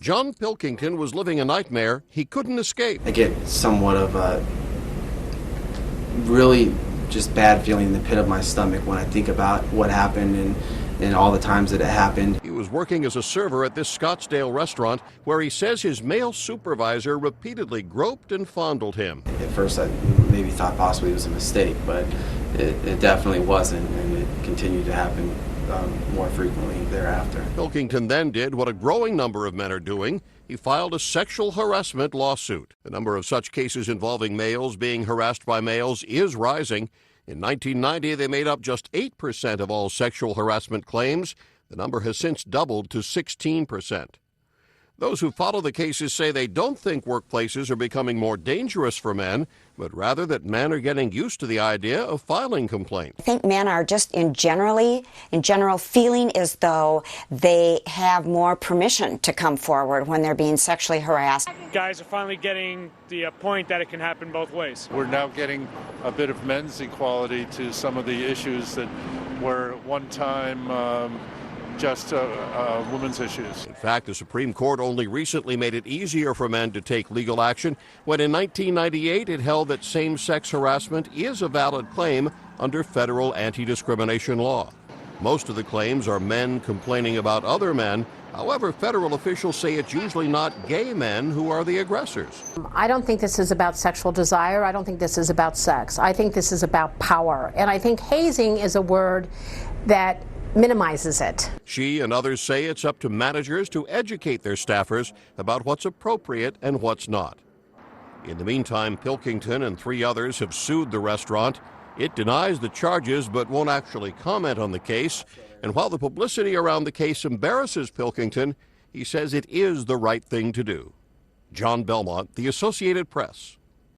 John Pilkington was living a nightmare he couldn't escape. I get somewhat of a really just bad feeling in the pit of my stomach when I think about what happened and all the times that it happened. He was working as a server at this Scottsdale restaurant where he says his male supervisor repeatedly groped and fondled him. At first I maybe thought possibly it was a mistake, but it definitely wasn't, and it continued to happen more frequently thereafter. Pilkington then did what a growing number of men are doing. He filed a sexual harassment lawsuit. The number of such cases involving males being harassed by males is rising. In 1990, they made up just 8% of all sexual harassment claims. The number has since doubled to 16%. Those who follow the cases say they don't think workplaces are becoming more dangerous for men, but rather that men are getting used to the idea of filing complaints. I think men are just in general feeling as though they have more permission to come forward when they're being sexually harassed. Guys are finally getting the point that it can happen both ways. We're now getting a bit of men's equality to some of the issues that were at one time just women's issues. In fact, the Supreme Court only recently made it easier for men to take legal action when in 1998 it held that same-sex harassment is a valid claim under federal anti-discrimination law. Most of the claims are men complaining about other men. However, federal officials say it's usually not gay men who are the aggressors. I don't think this is about sexual desire. I don't think this is about sex. I think this is about power. And I think hazing is a word that minimizes it. She and others say it's up to managers to educate their staffers about what's appropriate and what's not. In the meantime, Pilkington and 3 others have sued the restaurant. It denies the charges but won't actually comment on the case. And while the publicity around the case embarrasses Pilkington, he says it is the right thing to do. John Belmont, The Associated Press.